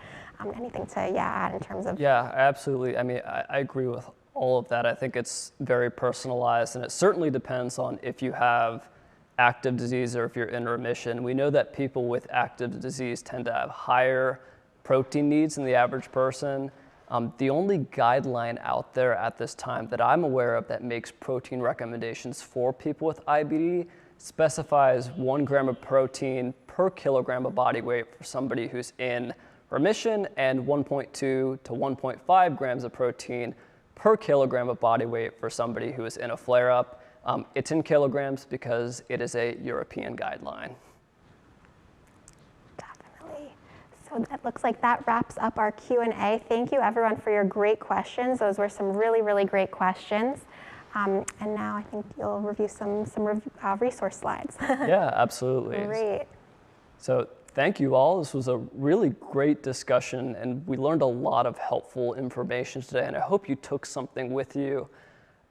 Speaker 3: Anything to add in terms of?
Speaker 1: Yeah, absolutely. I mean, I agree with all of that. I think it's very personalized, and it certainly depends on if you have active disease or if you're in remission. We know that people with active disease tend to have higher protein needs than the average person. The only guideline out there at this time that I'm aware of that makes protein recommendations for people with IBD specifies 1 gram of protein per kilogram of body weight for somebody who's in remission and 1.2 to 1.5 grams of protein per kilogram of body weight for somebody who is in a flare-up. It's in kilograms because it is a European guideline.
Speaker 3: Definitely. So it looks like that wraps up our Q&A. Thank you everyone for your great questions. Those were some really, really great questions. And now I think you'll review some resource slides.
Speaker 1: Yeah, absolutely.
Speaker 3: Great.
Speaker 1: So thank you all. This was a really great discussion, and we learned a lot of helpful information today, and I hope you took something with you.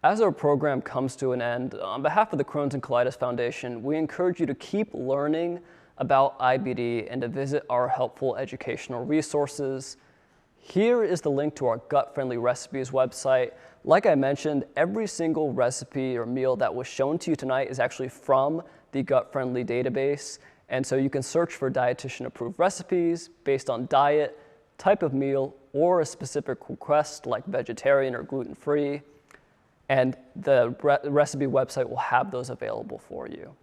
Speaker 1: As our program comes to an end, on behalf of the Crohn's and Colitis Foundation, we encourage you to keep learning about IBD and to visit our helpful educational resources. Here is the link to our gut-friendly recipes website. Like I mentioned, every single recipe or meal that was shown to you tonight is actually from the gut-friendly database. And so you can search for dietitian-approved recipes based on diet, type of meal, or a specific request like vegetarian or gluten-free. And the recipe website will have those available for you.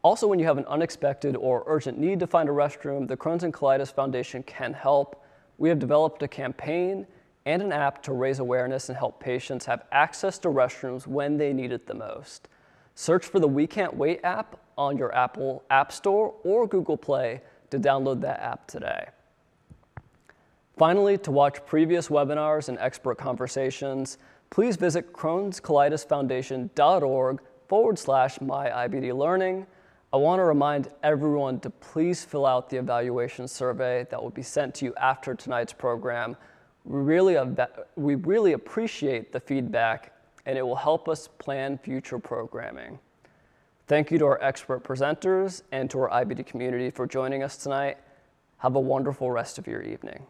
Speaker 1: Also, when you have an unexpected or urgent need to find a restroom, the Crohn's and Colitis Foundation can help. We have developed a campaign and an app to raise awareness and help patients have access to restrooms when they need it the most. Search for the We Can't Wait app on your Apple App Store or Google Play to download that app today. Finally, to watch previous webinars and expert conversations, please visit crohnscolitisfoundation.org/MyIBD Learning. I want to remind everyone to please fill out the evaluation survey that will be sent to you after tonight's program. We really appreciate the feedback, and it will help us plan future programming. Thank you to our expert presenters and to our IBD community for joining us tonight. Have a wonderful rest of your evening.